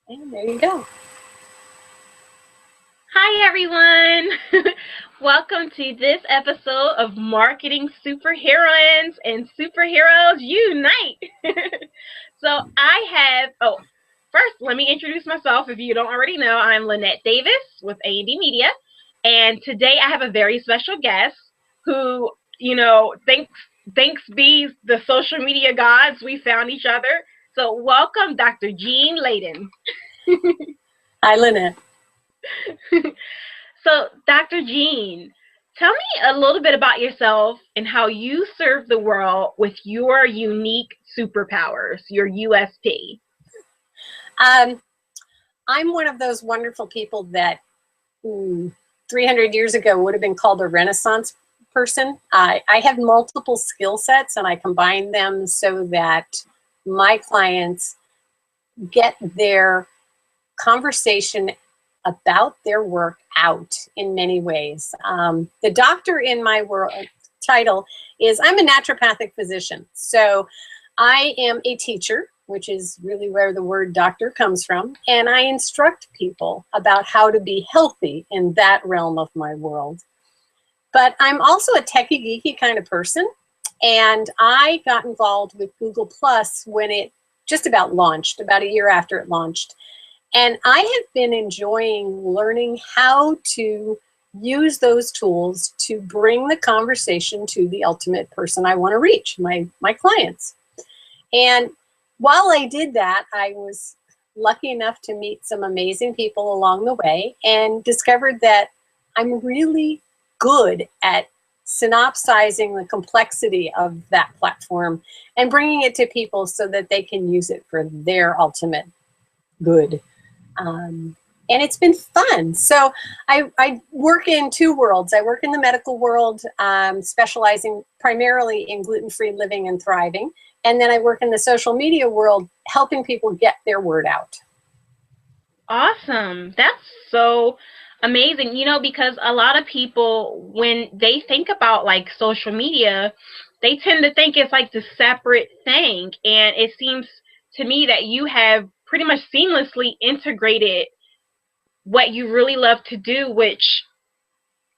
And there you go. Hi, everyone. Welcome to this episode of Marketing Superheroines and Superheroes Unite. First, let me introduce myself. If you don't already know, I'm Lynette Davis with A&D Media. And today I have a very special guest who, thanks be the social media gods, we found each other. So welcome, Dr. Jean Layton. Hi, Lynette. So, Dr. Jean, tell me a little bit about yourself and how you serve the world with your unique superpowers, your USP. Um, I'm one of those wonderful people that 300 years ago would have been called a Renaissance person. I have multiple skill sets and I combine them so that my clients get their conversation about their work out in many ways. The doctor in my world title is I'm a naturopathic physician. So I am a teacher, which is really where the word doctor comes from. And I instruct people about how to be healthy in that realm of my world. But I'm also a techie geeky kind of person. And I got involved with Google Plus when it just about launched, about a year after it launched. And I have been enjoying learning how to use those tools to bring the conversation to the ultimate person I want to reach, my clients. And while I did that, I was lucky enough to meet some amazing people along the way and discovered that I'm really good at synopsizing the complexity of that platform and bringing it to people so that they can use it for their ultimate good. And it's been fun. So I work in two worlds. I work in the medical world, specializing primarily in gluten-free living and thriving. And then I work in the social media world, helping people get their word out. Awesome. That's so amazing. Because a lot of people, when they think about like social media, they tend to think it's like the separate thing. And it seems to me that you have pretty much seamlessly integrated what you really love to do, which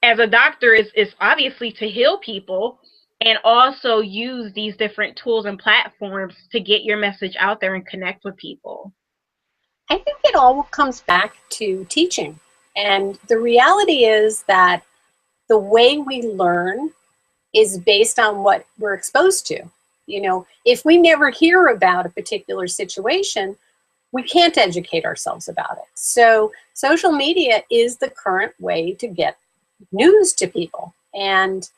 as a doctor is obviously to heal people and also use these different tools and platforms to get your message out there and connect with people. I think it all comes back to teaching. And the reality is that the way we learn is based on what we're exposed to. You know, if we never hear about a particular situation, we can't educate ourselves about it. So social media is the current way to get news to people. And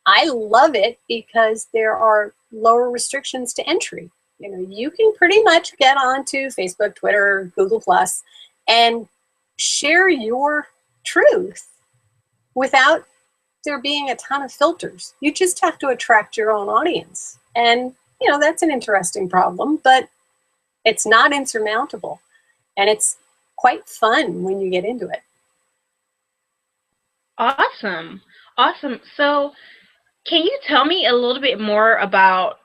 I love it because there are lower restrictions to entry. You know, you can pretty much get onto Facebook, Twitter, Google Plus, and share your truth without there being a ton of filters. You just have to attract your own audience. And, you know, that's an interesting problem, but it's not insurmountable. And it's quite fun when you get into it. Awesome. Awesome. So, can you tell me a little bit more about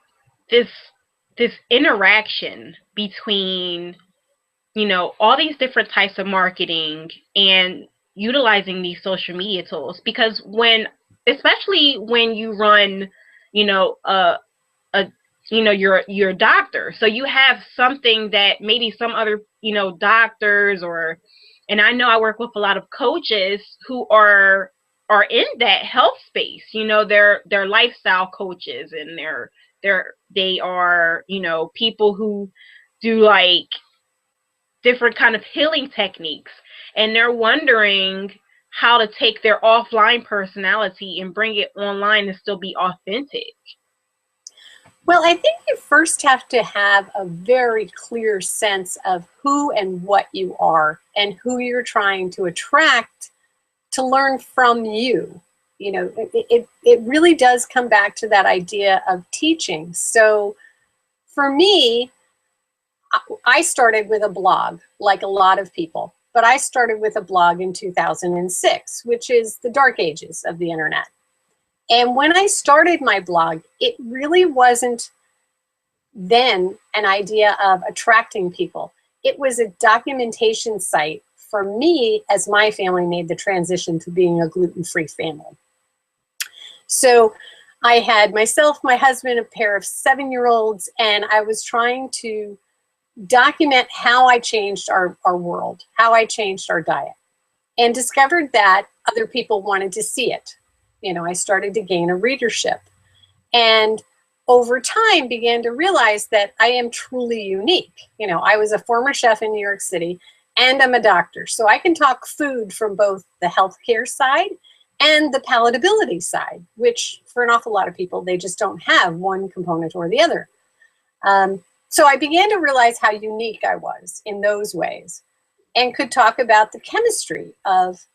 this this interaction between, all these different types of marketing and utilizing these social media tools? Because especially when you run, you know, a you're a doctor, so you have something that maybe some other doctors, or and I know I work with a lot of coaches who are in that health space. They're lifestyle coaches, and they are people who do like different kind of healing techniques, and they're wondering how to take their offline personality and bring it online and still be authentic. Well, I think you first have to have a very clear sense of who and what you are and who you're trying to attract to learn from you. You know, it really does come back to that idea of teaching. So for me, I started with a blog, like a lot of people, but I started with a blog in 2006, which is the dark ages of the internet. And when I started my blog, it really wasn't then an idea of attracting people. it was a documentation site for me as my family made the transition to being a gluten-free family. So I had myself, my husband, a pair of 7-year-olds, and I was trying to document how I changed our world, how I changed our diet, and discovered that other people wanted to see it. You know, I started to gain a readership, and over time began to realize that I am truly unique. You know, I was a former chef in New York City, and I'm a doctor, so I can talk food from both the healthcare side and the palatability side, which for an awful lot of people, they just don't have one component or the other. So I began to realize how unique I was in those ways, and could talk about the chemistry of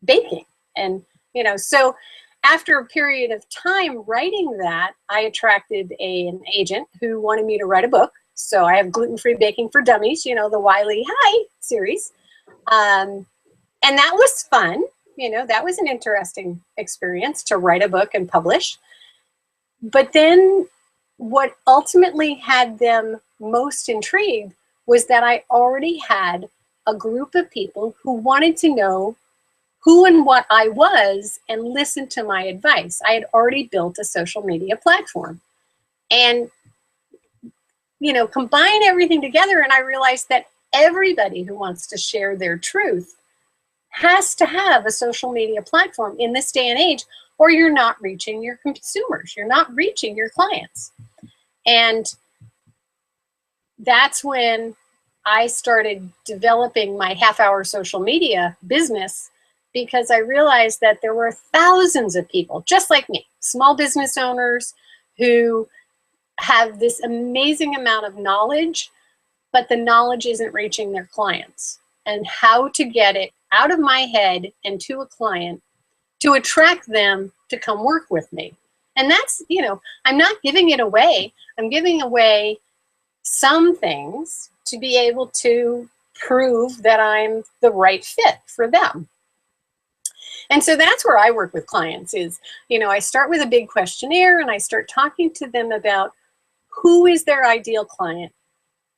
baking. And, you know, so after a period of time writing that, I attracted an agent who wanted me to write a book. So I have Gluten-free Baking for Dummies, you know, the Wiley Hi series. And that was fun. You know, that was an interesting experience to write a book and publish. But then what ultimately had them most intrigued was that I already had a group of people who wanted to know who and what I was and listen to my advice. I had already built a social media platform. And, you know, combine everything together, and I realized that everybody who wants to share their truth has to have a social media platform in this day and age, or you're not reaching your consumers, you're not reaching your clients. And that's when I started developing my half-hour social media business, because I realized that there were thousands of people just like me, small business owners who have this amazing amount of knowledge, but the knowledge isn't reaching their clients, and how to get it out of my head and to a client to attract them to come work with me. And that's, you know, I'm not giving it away. I'm giving away some things to be able to prove that I'm the right fit for them. And so that's where I work with clients is, you know, I start with a big questionnaire and I start talking to them about who is their ideal client,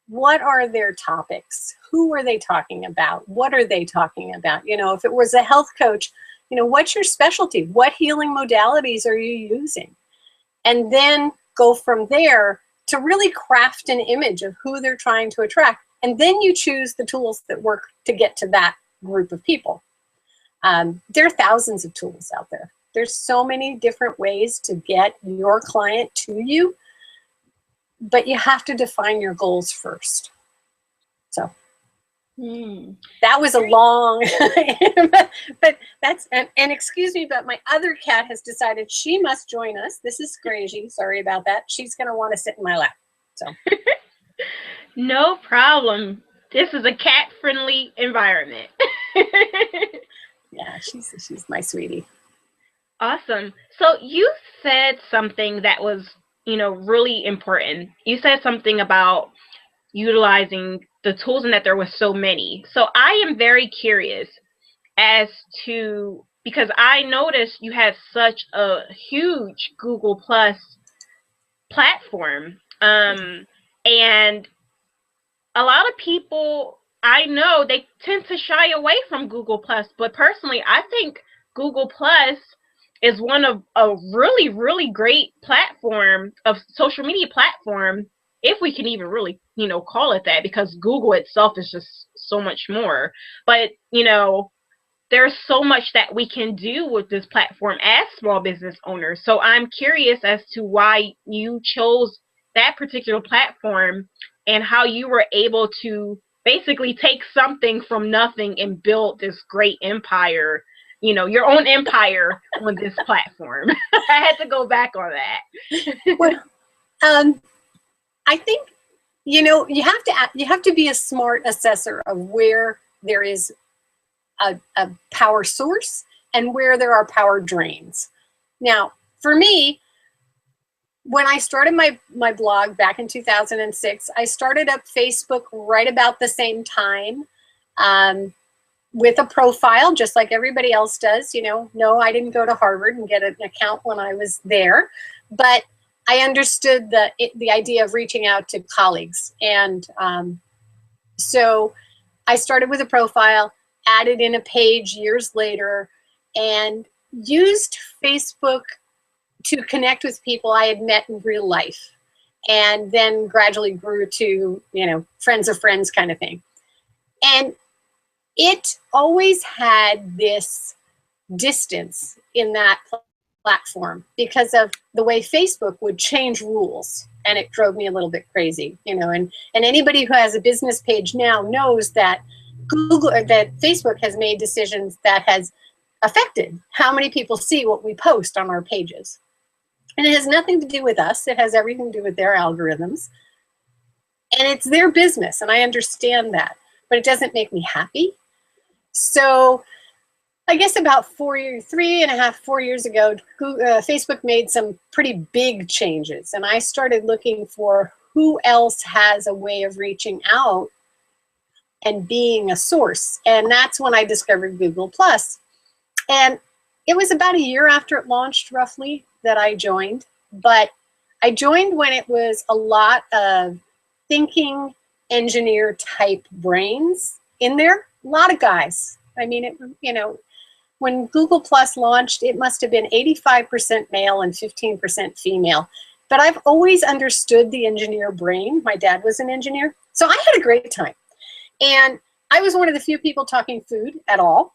what are their topics, who are they talking about, what are they talking about? You know, if it was a health coach, you know, what's your specialty? What healing modalities are you using? And then go from there to really craft an image of who they're trying to attract. And then you choose the tools that work to get to that group of people. There are thousands of tools out there. There's so many different ways to get your client to you, but you have to define your goals first. So that was a long, but that's, and excuse me, but my other cat has decided she must join us. This is crazy. Sorry about that. She's going to want to sit in my lap. So no problem. This is a cat-friendly environment. Yeah, she's my sweetie. Awesome. So you said something that was, you know, really important. You said something about utilizing the tools and that there was so many. So I am very curious as to, because I noticed you had such a huge Google Plus platform. And a lot of people I know, they tend to shy away from Google Plus, but personally I think Google Plus is one of a really, really great platform of social media platform, if we can even really, you know, call it that, because Google itself is just so much more. But, you know, there's so much that we can do with this platform as small business owners. So I'm curious as to why you chose that particular platform and how you were able to basically take something from nothing and build this great empire, you know, your own empire on this platform. I had to go back on that. Well, I think, you know, you have to be a smart assessor of where there is a power source and where there are power drains. Now, for me, when I started my blog back in 2006, I started up Facebook right about the same time, with a profile, just like everybody else does. You know, no, I didn't go to Harvard and get an account when I was there, but I understood the idea of reaching out to colleagues. And So I started with a profile, added in a page years later, and used Facebook to connect with people I had met in real life, and then gradually grew to, you know, friends of friends kind of thing. And it always had this distance in that platform because of the way Facebook would change rules, and it drove me a little bit crazy, you know. And anybody who has a business page now knows that Facebook has made decisions that has affected how many people see what we post on our pages. And it has nothing to do with us. It has everything to do with their algorithms. And it's their business, and I understand that, but it doesn't make me happy. So I guess about 4 years, 3.5, 4 years ago, Facebook made some pretty big changes, and I started looking for who else has a way of reaching out and being a source. And that's when I discovered Google+. And it was about a year after it launched, roughly, that I joined. But I joined when it was a lot of thinking engineer type brains in there. A lot of guys. I mean, it, you know, when Google+ launched, it must have been 85% male and 15% female. But I've always understood the engineer brain. My dad was an engineer. So I had a great time. And I was one of the few people talking food at all.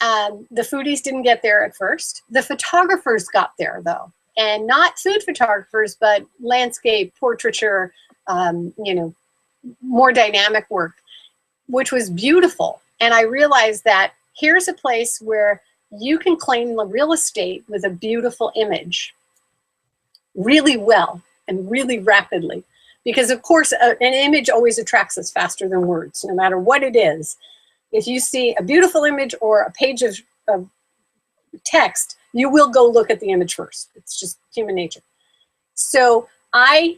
The foodies didn't get there at first. The photographers got there, though. And not food photographers, but landscape, portraiture, you know, more dynamic work, which was beautiful. And I realized that here's a place where you can claim the real estate with a beautiful image really well and really rapidly. Because, of course, an image always attracts us faster than words, no matter what it is. If you see a beautiful image or a page of text, you will go look at the image first. It's just human nature. So I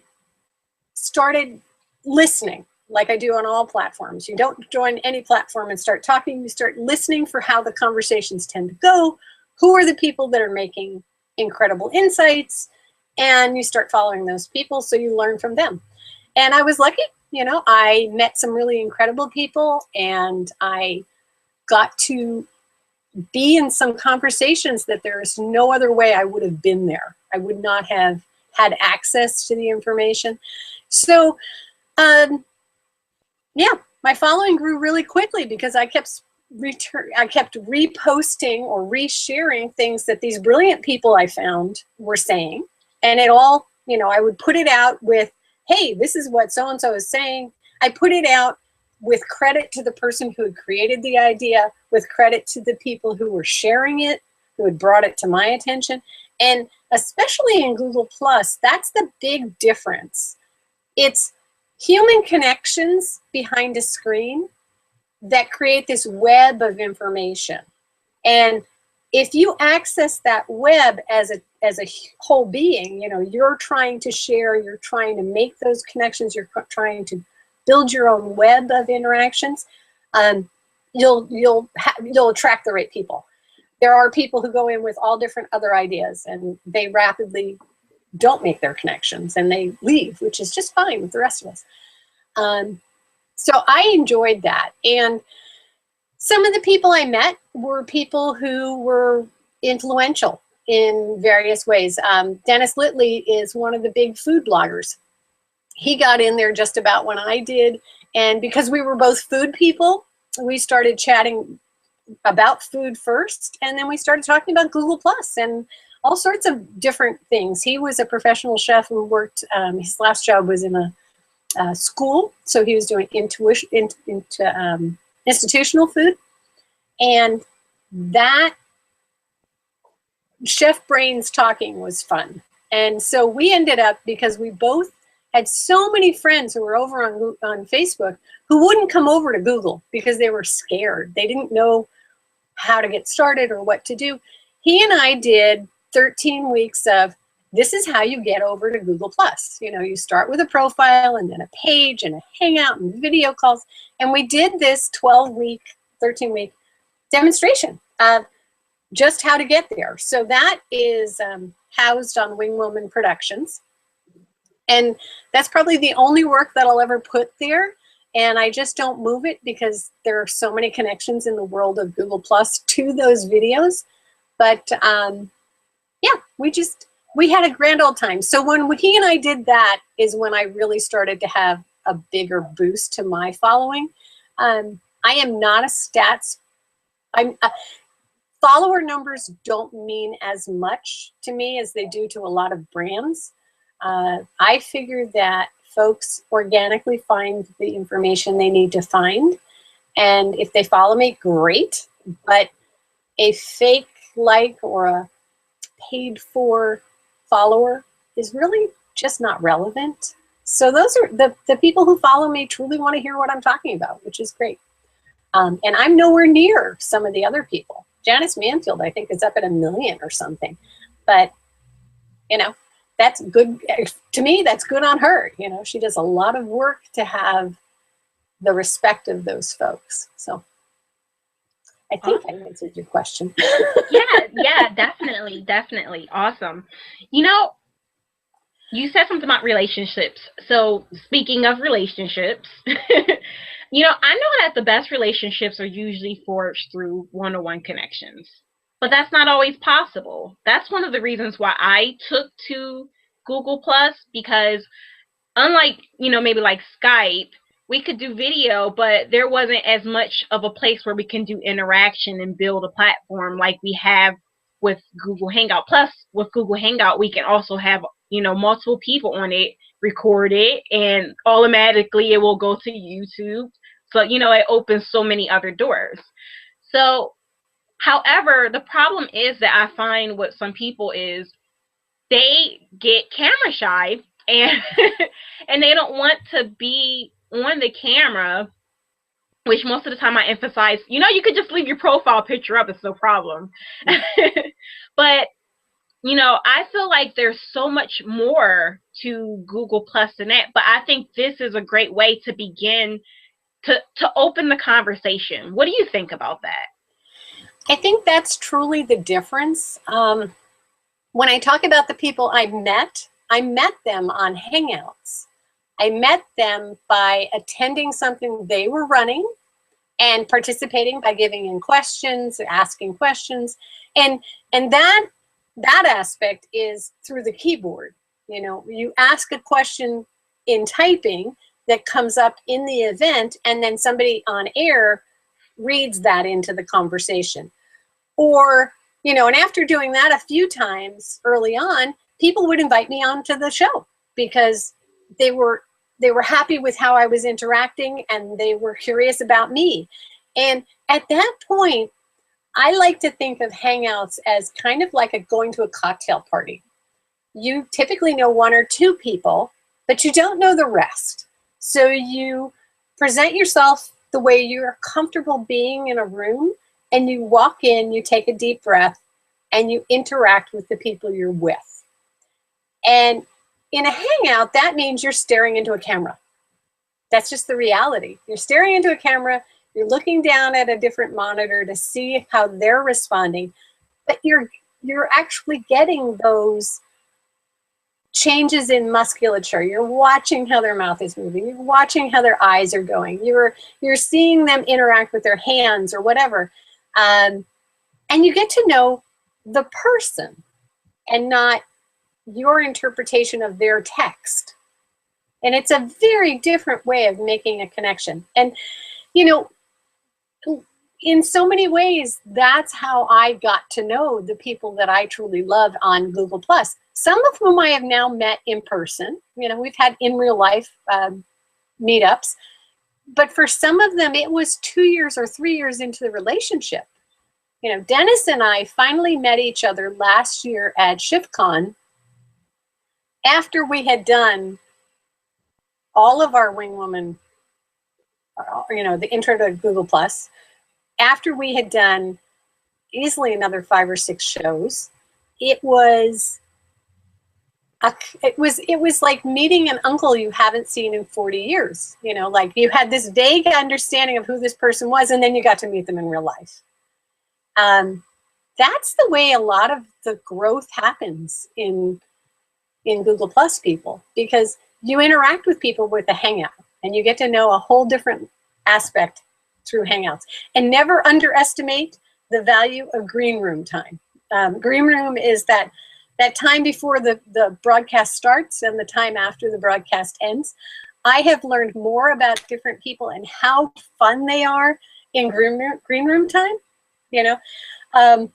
started listening, like I do on all platforms. You don't join any platform and start talking. You start listening for how the conversations tend to go. Who are the people that are making incredible insights? And you start following those people so you learn from them. And I was lucky, you know, I met some really incredible people, and I got to be in some conversations that there is no other way I would have been there. I would not have had access to the information. So, yeah, my following grew really quickly because I kept reposting or resharing things that these brilliant people I found were saying. And it all, you know, I would put it out with, hey, this is what so-and-so is saying. I put it out with credit to the person who had created the idea, with credit to the people who were sharing it, who had brought it to my attention. And especially in Google+, that's the big difference. It's human connections behind a screen that create this web of information. And if you access that web as a whole being, you know, you're trying to share, you're trying to make those connections, you're trying to build your own web of interactions, you'll attract the right people. There are people who go in with all different other ideas, and they rapidly don't make their connections and they leave, which is just fine with the rest of us. So I enjoyed that. And some of the people I met were people who were influential in various ways. Dennis Litley is one of the big food bloggers. He got in there just about when I did. And because we were both food people, we started chatting about food first. And then we started talking about Google+ and all sorts of different things. He was a professional chef who worked, his last job was in a school. So he was doing institutional food. And that chef brains talking was fun. And so we ended up, because we both had so many friends who were over on Facebook who wouldn't come over to Google because they were scared. They didn't know how to get started or what to do. He and I did 13 weeks of, this is how you get over to Google+. You know, you start with a profile and then a page and a hangout and video calls. And we did this 12-week, 13-week demonstration of just how to get there. So that is housed on Wing Woman Productions. And that's probably the only work that I'll ever put there. and I just don't move it because there are so many connections in the world of Google Plus to those videos. But yeah, we had a grand old time. So when he and I did that is when I really started to have a bigger boost to my following. I am not a stats. Follower numbers don't mean as much to me as they do to a lot of brands. I figure that folks organically find the information they need to find. And if they follow me, great. But a fake like or a paid for follower is really just not relevant. So those are the people who follow me truly want to hear what I'm talking about, which is great. And I'm nowhere near some of the other people. Janice Manfield, I think, is up at 1 million or something. But, you know, that's good. To me, that's good on her. You know, she does a lot of work to have the respect of those folks. So I think I answered your question. Yeah, definitely. Awesome. You know, you said something about relationships. So speaking of relationships, you know, I know that the best relationships are usually forged through one-on-one connections, but that's not always possible. That's one of the reasons why I took to Google Plus, because unlike, you know, maybe like Skype, we could do video, but there wasn't as much of a place where we can do interaction and build a platform like we have with Google Hangout. Plus, with Google Hangout, we can also have, you know, multiple people on it, record it, and automatically it will go to YouTube. So, you know, it opens so many other doors. So, however, the problem is that I find with some people is they get camera shy, and and they don't want to be on the camera, which most of the time I emphasize, you know, you could just leave your profile picture up, it's no problem. But, you know, I feel like there's so much more to Google Plus than that, but I think this is a great way to begin to open the conversation. What do you think about that? I think that's truly the difference. When I talk about the people I met them on Hangouts. I met them by attending something they were running and participating by giving in questions, asking questions. And that aspect is through the keyboard. You know, you ask a question in typing that comes up in the event, and then somebody on air reads that into the conversation. Or, you know, and after doing that a few times early on, people would invite me onto the show because they were happy with how I was interacting and they were curious about me. And at that point, I like to think of Hangouts as kind of like going to a cocktail party. You typically know 1 or 2 people, but you don't know the rest. So you present yourself the way you're comfortable being in a room, and you walk in, you take a deep breath, and you interact with the people you're with. And in a Hangout, that means you're staring into a camera. That's just the reality. You're staring into a camera, you're looking down at a different monitor to see how they're responding, but you're actually getting those changes in musculature. You're watching how their mouth is moving. You're watching how their eyes are going. You're seeing them interact with their hands or whatever. And you get to know the person and not your interpretation of their text. And it's a very different way of making a connection. And, you know, in so many ways, that's how I got to know the people that I truly love on Google+. Some of whom I have now met in person. You know, we've had in real life meetups. But for some of them, it was 2 years or 3 years into the relationship. You know, Dennis and I finally met each other last year at ShiftCon after we had done all of our Wing Woman, you know, the intro to Google+. After we had done easily another 5 or 6 shows, it was like meeting an uncle you haven't seen in 40 years. You know, like you had this vague understanding of who this person was, and then you got to meet them in real life. That's the way a lot of the growth happens in Google Plus people, because you interact with people with a Hangout and you get to know a whole different aspect through Hangouts. And never underestimate the value of green room time. Green room is that time before the broadcast starts and the time after the broadcast ends. I have learned more about different people and how fun they are in green room time, you know. And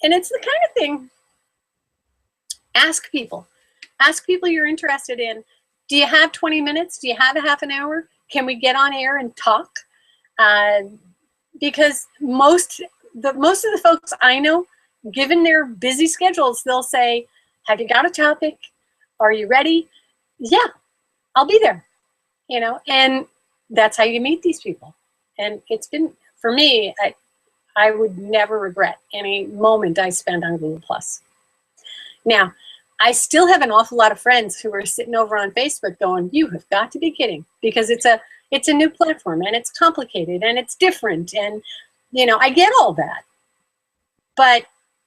it's the kind of thing, ask people you're interested in. Do you have 20 minutes? Do you have a half an hour? Can we get on air and talk? Because most of the folks I know, given their busy schedules, they'll say, have you got a topic? Are you ready? Yeah, I'll be there, you know, and that's how you meet these people. And it's been, for me, I would never regret any moment I spent on Google+. Now, I still have an awful lot of friends who are sitting over on Facebook going, you have got to be kidding, because it's a new platform and it's complicated and it's different. And, you know, I get all that. But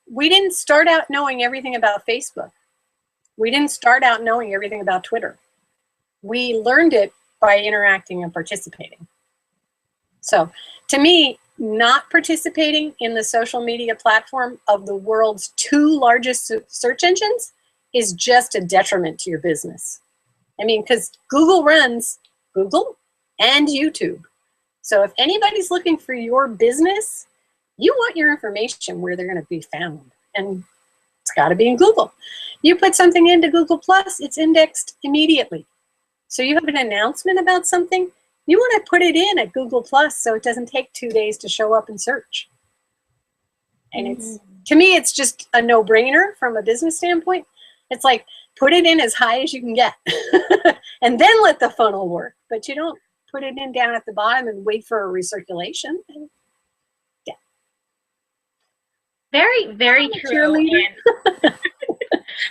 we didn't start out knowing everything about Facebook. We didn't start out knowing everything about Twitter. We learned it by interacting and participating. So to me, not participating in the social media platform of the world's 2 largest search engines is just a detriment to your business. I mean, because Google runs Google and YouTube. So if anybody's looking for your business, you want your information where they're going to be found. And it's got to be in Google. You put something into Google+, it's indexed immediately. So you have an announcement about something, you want to put it in at Google+ so it doesn't take 2 days to show up in search. And it's, to me, it's just a no-brainer from a business standpoint. It's like, put it in as high as you can get and then let the funnel work. But you don't put it in down at the bottom and wait for a recirculation. And, yeah. Very, very true. And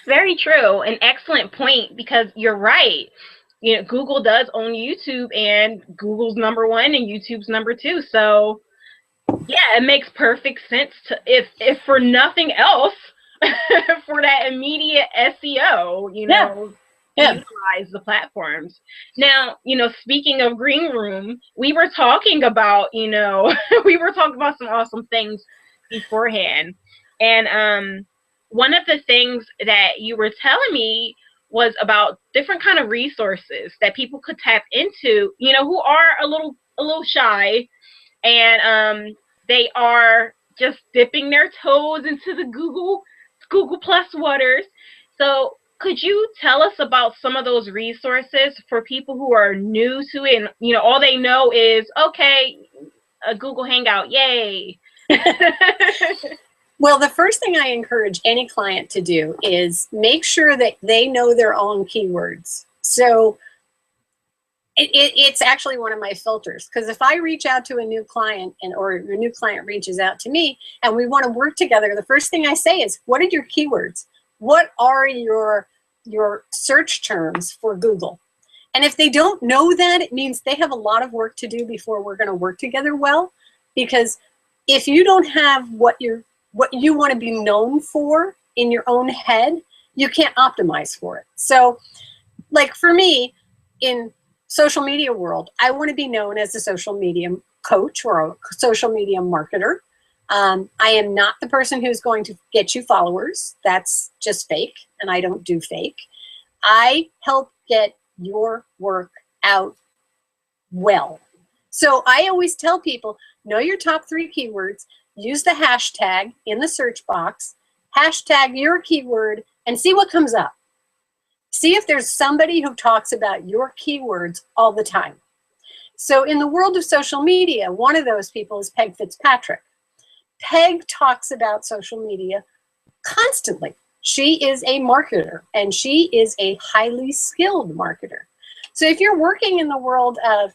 very true. An excellent point, because you're right. You know, Google does own YouTube, and Google's #1 and YouTube's #2. So yeah, it makes perfect sense to, if for nothing else, for that immediate SEO, you know, utilize the platforms. Now, you know, speaking of green room, we were talking about, you know, we were talking about some awesome things beforehand. And one of the things that you were telling me was about different kind of resources that people could tap into, you know, who are a little shy, and they are just dipping their toes into the Google Plus waters. So could you tell us about some of those resources for people who are new to it, and, you know, all they know is, okay, a Google Hangout, yay. Well, the first thing I encourage any client to do is make sure that they know their own keywords. So it's actually one of my filters, because if I reach out to a new client, or a new client reaches out to me and we want to work together, the first thing I say is, what are your keywords? What are your search terms for Google? And if they don't know that, it means they have a lot of work to do before we're going to work together well. Because if you don't have what you want to be known for in your own head, you can't optimize for it. So, like for me, in social media world, I want to be known as a social media coach or a social media marketer. I am not the person who's going to get you followers. That's just fake, and I don't do fake. I help get your work out well. So I always tell people, know your top 3 keywords, use the hashtag in the search box, hashtag your keyword, and see what comes up. See if there's somebody who talks about your keywords all the time. So in the world of social media, one of those people is Peg Fitzpatrick. Peg talks about social media constantly. She is a marketer, and she is a highly skilled marketer. So if you're working in the world of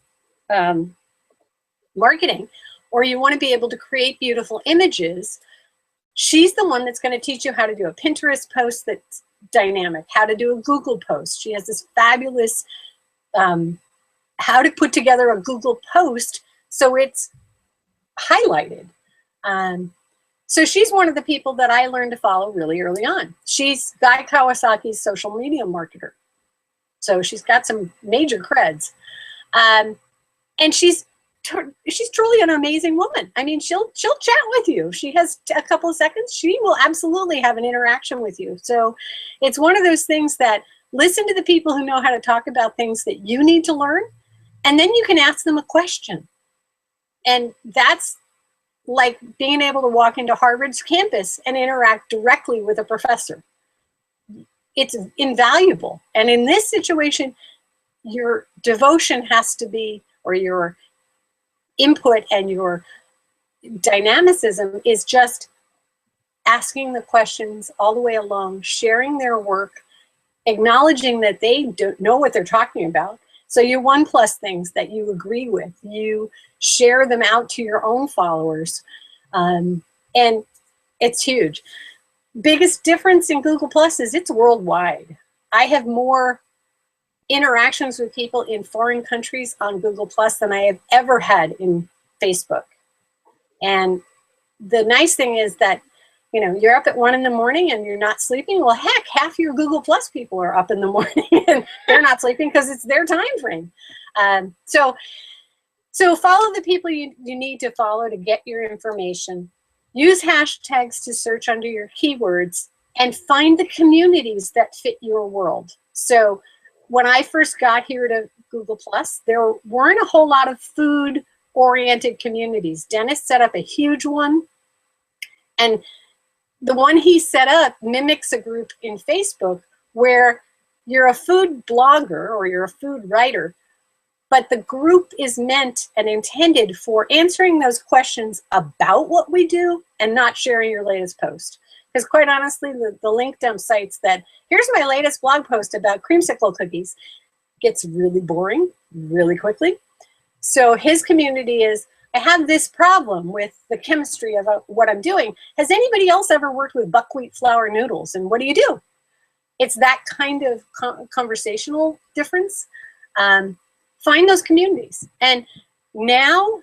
marketing, or you want to be able to create beautiful images, she's the one that's going to teach you how to do a Pinterest post that's dynamic, how to do a Google post. She has this fabulous how to put together a Google post so it's highlighted. So she's one of the people that I learned to follow really early on. She's Guy Kawasaki's social media marketer. So she's got some major creds. And she's truly an amazing woman. I mean, she'll chat with you. She has a couple of seconds. She will absolutely have an interaction with you. So it's one of those things that listen to the people who know how to talk about things that you need to learn, and then you can ask them a question. And that's like being able to walk into Harvard's campus and interact directly with a professor. It's invaluable. And in this situation, your devotion has to be, or your input and your dynamicism is just asking the questions all the way along, sharing their work, acknowledging that they don't know what they're talking about. So you 1+ things that you agree with, you share them out to your own followers. And it's huge. Biggest difference in Google Plus is it's worldwide. I have more interactions with people in foreign countries on Google Plus than I have ever had in Facebook. And the nice thing is that, you know, you're up at 1 in the morning and you're not sleeping. Well, heck, half your Google Plus people are up in the morning and they're not sleeping because it's their time frame. So follow the people you need to follow to get your information. Use hashtags to search under your keywords and find the communities that fit your world. So when I first got here to Google Plus, there weren't a whole lot of food-oriented communities. Dennis set up a huge one, and the one he set up mimics a group in Facebook where you're a food blogger or you're a food writer, but the group is meant and intended for answering those questions about what we do and not sharing your latest post. Because quite honestly, the link dump sites that, here's my latest blog post about creamsicle cookies, gets really boring really quickly. So his community is, I have this problem with the chemistry of what I'm doing. Has anybody else ever worked with buckwheat flour noodles? And what do you do? It's that kind of conversational difference. Find those communities. And now,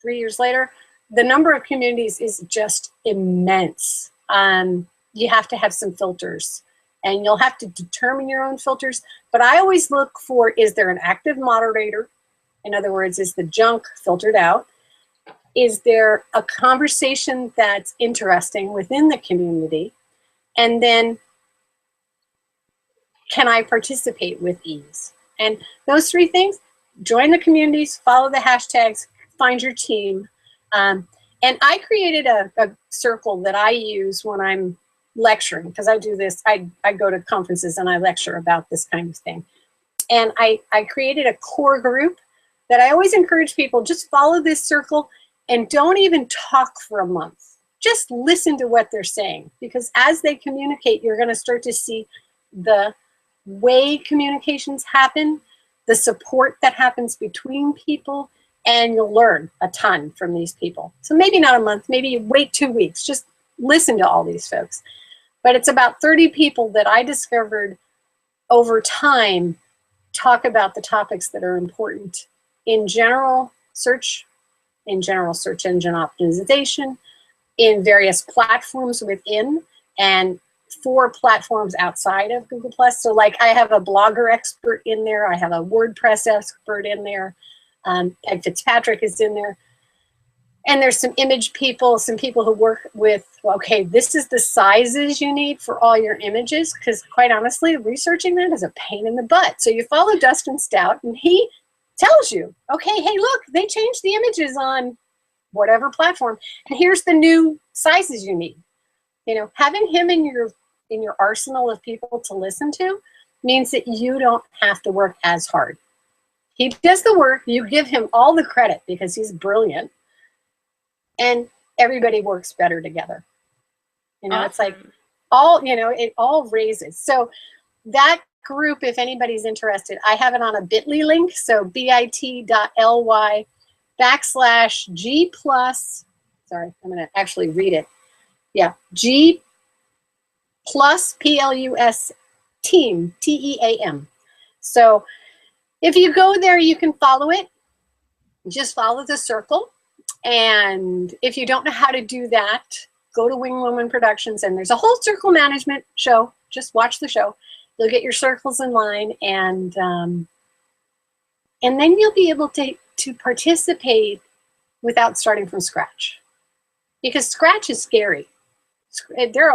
3 years later, the number of communities is just immense. You have to have some filters, and you'll have to determine your own filters. But I always look for, is there an active moderator? In other words, is the junk filtered out? Is there a conversation that's interesting within the community? And then, can I participate with ease? And those 3 things: join the communities, follow the hashtags, find your team. And I created a circle that I use when I'm lecturing, because I do this, I go to conferences and I lecture about this kind of thing. And I created a core group that I always encourage people, just follow this circle and don't even talk for a month. Just listen to what they're saying, because as they communicate, you're going to start to see the way communications happen, the support that happens between people, and you'll learn a ton from these people. So maybe not a month, maybe you wait 2 weeks, just listen to all these folks. But it's about 30 people that I discovered over time talk about the topics that are important in general search engine optimization, in various platforms within, and 4 platforms outside of Google+. So like I have a blogger expert in there, I have a WordPress expert in there, Peg Fitzpatrick is in there, and there's some image people, some people who work with, okay, this is the sizes you need for all your images, because quite honestly, researching that is a pain in the butt. So you follow Dustin Stout, and he tells you, okay, hey, look, they changed the images on whatever platform, and here's the new sizes you need. You know, having him in your arsenal of people to listen to means that you don't have to work as hard. He does the work, you give him all the credit because he's brilliant, and everybody works better together. You know, awesome. It's like all, you know, it all raises. So that group, if anybody's interested, I have it on a bit.ly link, so bit.ly/G+, sorry, I'm gonna actually read it. Yeah, G+ PLUS team, TEAM. So if you go there, you can follow it. Just follow the circle. And if you don't know how to do that, go to Wing Woman Productions, and there's a whole circle management show. Just watch the show. You'll get your circles in line, and then you'll be able to participate without starting from scratch. Because scratch is scary. There's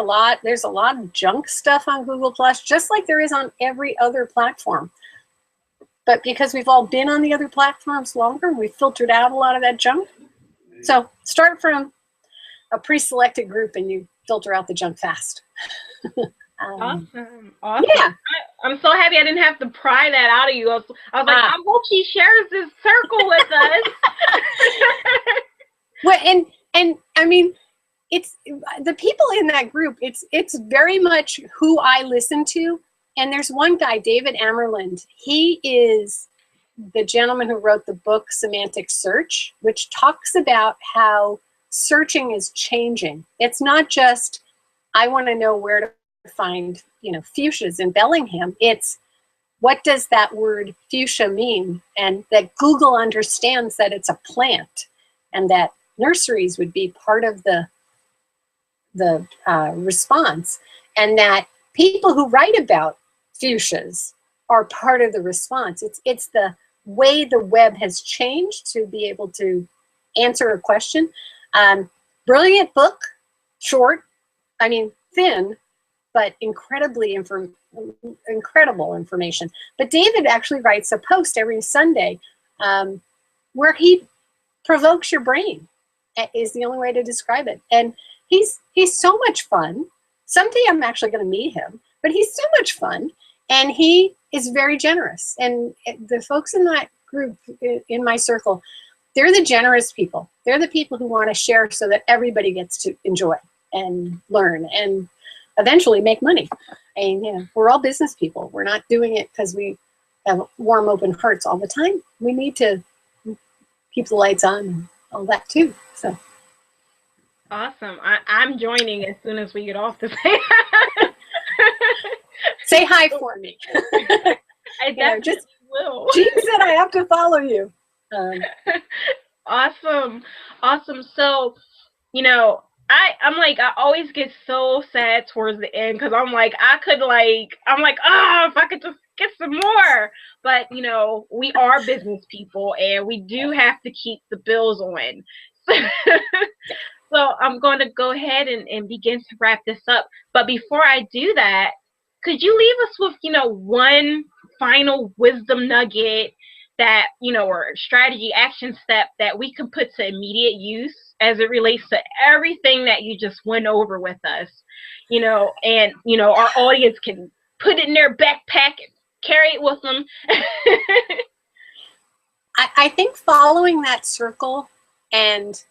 a lot of junk stuff on Google Plus, just like there is on every other platform. But because we've all been on the other platforms longer, we've filtered out a lot of that junk. So start from a pre-selected group and you filter out the junk fast. Awesome. Yeah. I'm so happy I didn't have to pry that out of you. I was like, I hope she shares this circle with us. Well, and I mean, it's the people in that group. It's very much who I listen to. And there's one guy, David A Moreland. He is the gentleman who wrote the book Semantic Search, which talks about how searching is changing. It's not just, I want to know where to find, fuchsias in Bellingham. It's, what does that word fuchsia mean? And that Google understands that it's a plant, and that nurseries would be part of the response, and that people who write about fuchsias are part of the response. It's the way the web has changed to be able to answer a question. Brilliant book, short, thin, but incredible information. But David actually writes a post every Sunday where he provokes your brain, is the only way to describe it. And he's so much fun. Someday I'm actually going to meet him, but he's so much fun, and he is very generous. And the folks in that group, in my circle, they're the generous people. They're the people who want to share so that everybody gets to enjoy and learn and eventually make money. And we're all business people. We're not doing it because we have warm, open hearts all the time. We need to keep the lights on and all that too. So awesome. I'm joining as soon as we get off the thing. Say hi for me. I definitely will. Jean said I have to follow you. Awesome. So, I'm like, I always get so sad towards the end, because I'm like, if I could just get some more. But, we are business people, and we do have to keep the bills on. So I'm going to go ahead and begin to wrap this up. But before I do that, could you leave us with, one final wisdom nugget that, or strategy action step that we can put to immediate use as it relates to everything that you just went over with us, and, our audience can put it in their backpack and carry it with them? I think following that circle and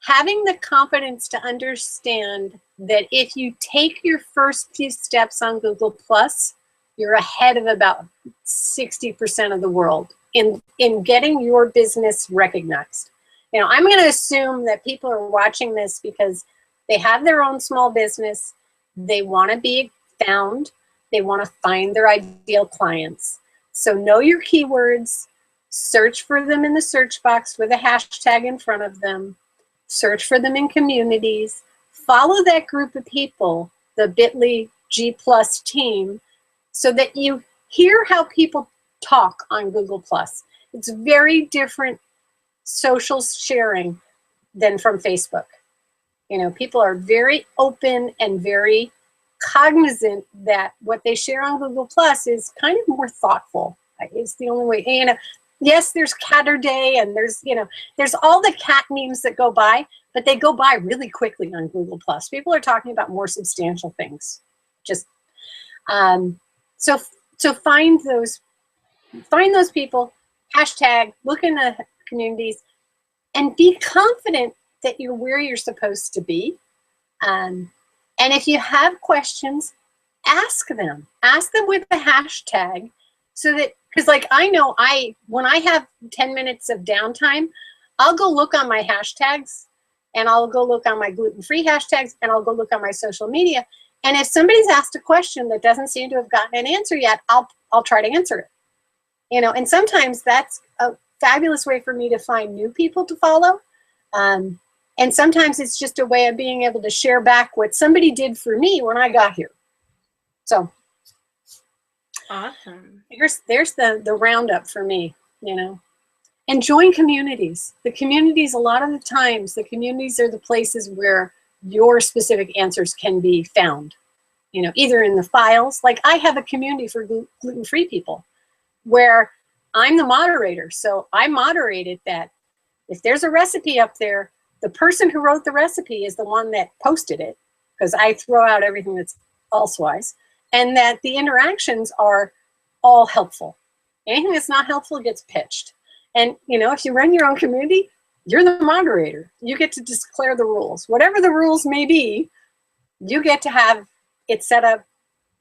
having the confidence to understand that if you take your first few steps on Google Plus, you're ahead of about 60% of the world in getting your business recognized. I'm going to assume that people are watching this because they have their own small business. They want to be found. They want to find their ideal clients. So know your keywords, search for them in the search box with a hashtag in front of them, search for them in communities, follow that group of people, the bit.ly G+ team, so that you hear how people talk on Google+. It's very different social sharing than from Facebook. People are very open and very cognizant that what they share on Google+ is kind of more thoughtful. It's the only way. Yes, there's Catter Day, and there's all the cat memes that go by, but they go by really quickly on Google+. People are talking about more substantial things. Just so find those people, hashtag, look in the communities, and be confident that you're where you're supposed to be. And if you have questions, ask them. Ask them with the hashtag, so that, because I know when I have 10 minutes of downtime, I'll go look on my hashtags, and I'll go look on my gluten-free hashtags, and I'll go look on my social media. And if somebody's asked a question that doesn't seem to have gotten an answer yet, I'll try to answer it. And sometimes that's a fabulous way for me to find new people to follow. And sometimes it's just a way of being able to share back what somebody did for me when I got here. So Awesome. There's the roundup for me, you know. And join communities. The communities, a lot of the times, the communities are the places where your specific answers can be found. You know, either in the files, like I have a community for gluten-free people where I'm the moderator. So I moderated that. If there's a recipe up there, the person who wrote the recipe is the one that posted it, because I throw out everything that's elsewise, and that the interactions are all helpful. Anything that's not helpful gets pitched. And, you know, if you run your own community, you're the moderator. You get to declare the rules. Whatever the rules may be, you get to have it set up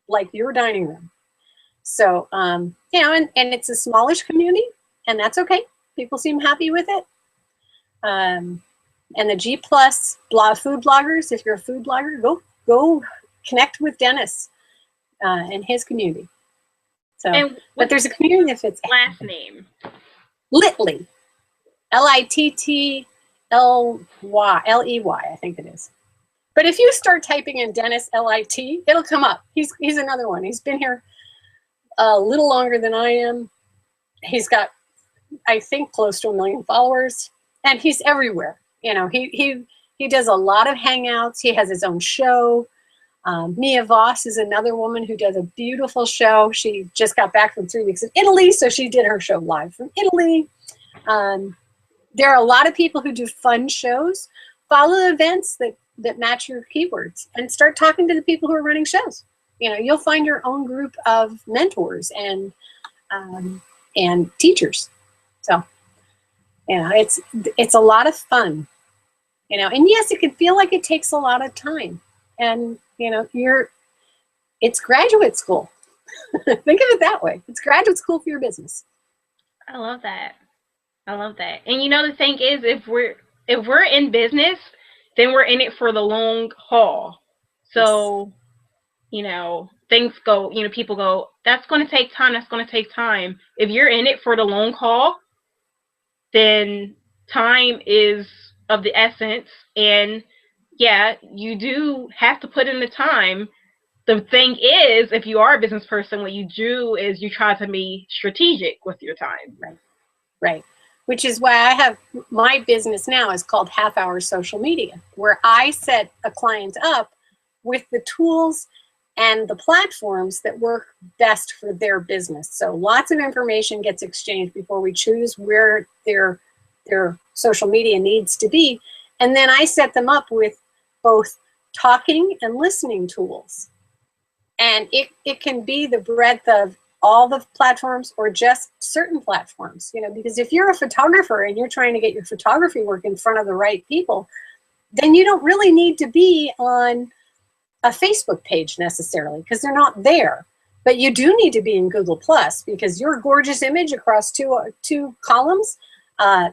like your dining room. So, you know, and it's a smallish community, and that's okay. People seem happy with it. And the G+ food bloggers, if you're a food blogger, go connect with Dennis and his community. So, but there's a community that fits. Last name? Litley, Littly, I think it is. But if you start typing in Dennis Lit, it'll come up. He's another one. He's been here a little longer than I am. He's got, I think, close to 1 million followers, and he's everywhere. You know, he does a lot of hangouts. He has his own show. Mia Voss is another woman who does a beautiful show. She just got back from 3 weeks in Italy, so she did her show live from Italy. There are a lot of people who do fun shows. Follow events that match your keywords and start talking to the people who are running shows. You know, you'll find your own group of mentors and teachers. So, you know, it's a lot of fun. You know, and yes, it can feel like it takes a lot of time. And you know, it's graduate school. Think of it that way. It's graduate school for your business. I love that. I love that. And you know, the thing is, if we're in business, then we're in it for the long haul. So, you know, things go, you know, people go, that's going to take time. That's going to take time. If you're in it for the long haul, then time is of the essence. And yeah, you do have to put in the time. The thing is, if you are a business person, what you do is you try to be strategic with your time. Right. Which is why I have my business now is called Half Hour Social Media, where I set a client up with the tools and the platforms that work best for their business. So lots of information gets exchanged before we choose where their social media needs to be. And then I set them up with both talking and listening tools. And it can be the breadth of all the platforms or just certain platforms, you know, because if you're a photographer and you're trying to get your photography work in front of the right people, then you don't really need to be on a Facebook page necessarily because they're not there. But you do need to be in Google Plus because your gorgeous image across two columns,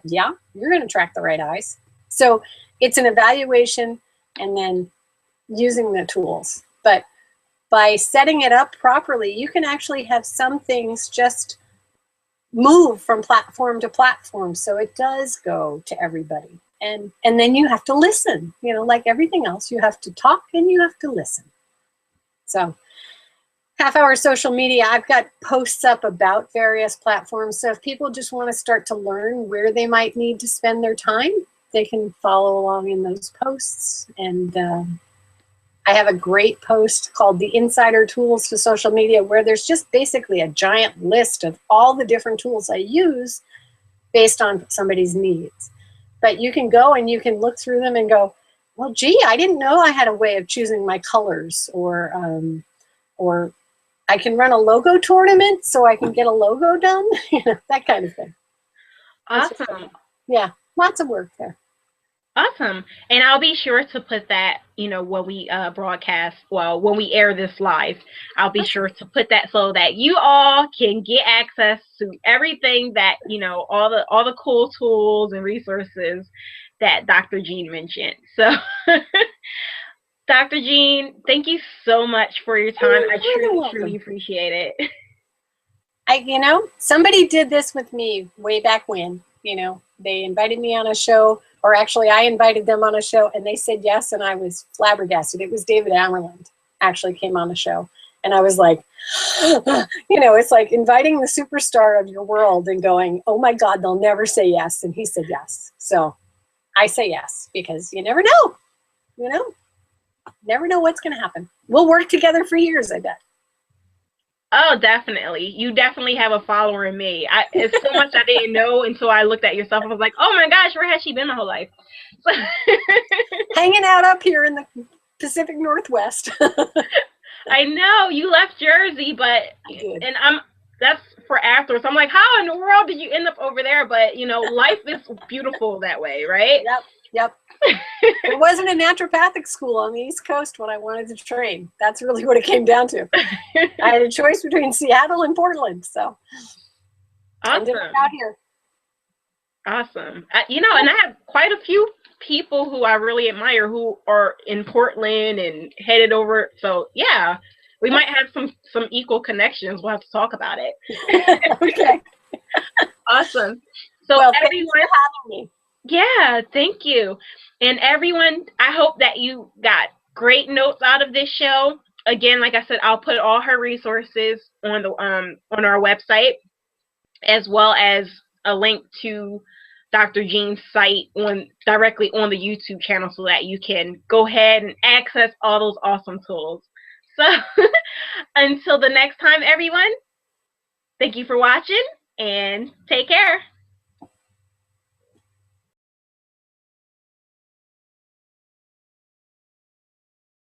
yeah, you're going to attract the right eyes. So it's an evaluation and then using the tools. But by setting it up properly, you can actually have some things just move from platform to platform. So it does go to everybody. And then you have to listen, you know, like everything else, you have to talk and you have to listen. So Half Hour Social Media, I've got posts up about various platforms. So if people just want to start to learn where they might need to spend their time, they can follow along in those posts. And I have a great post called The Insider Tools to Social Media, where there's just basically a giant list of all the different tools I use based on somebody's needs. But you can go and you can look through them and go, well, gee, I didn't know I had a way of choosing my colors, or I can run a logo tournament so I can get a logo done, you know, that kind of thing. Awesome. Yeah, lots of work there. Awesome. And I'll be sure to put that, you know, when we broadcast, well, when we air this live, I'll be sure to put that so that you all can get access to everything that, you know, all the cool tools and resources that Dr. Jean mentioned. So Dr. Jean, thank you so much for your time. I truly appreciate it. You know, somebody did this with me way back when, you know, they invited me on a show, or actually I invited them on a show and they said yes, and I was flabbergasted. It was David A. Moreland actually came on the show. And I was like, you know, it's like inviting the superstar of your world and going, oh my God, they'll never say yes. And he said yes. So I say yes, because you never know, you know, never know what's going to happen. We'll work together for years, I bet. Oh, definitely. You definitely have a follower in me. It's so much I didn't know until I looked at your stuff. I was like, oh my gosh, where has she been my whole life? So hanging out up here in the Pacific Northwest. I know you left Jersey, but that's for afterwards. I'm like, how in the world did you end up over there? But you know, life is beautiful that way, right? Yep. It wasn't a naturopathic school on the East Coast when I wanted to train. That's really what it came down to. I had a choice between Seattle and Portland, so I ended up out here. Awesome. You know, and I have quite a few people who I really admire who are in Portland and headed over. So yeah, we might have some equal connections. We'll have to talk about it. Okay. Awesome. So well, everyone, thanks for having me. Yeah, thank you. And everyone, I hope that you got great notes out of this show. Again, like I said, I'll put all her resources on the on our website, as well as a link to Dr. Jean's site directly on the YouTube channel, so that you can go ahead and access all those awesome tools. So until the next time, everyone, thank you for watching and take care.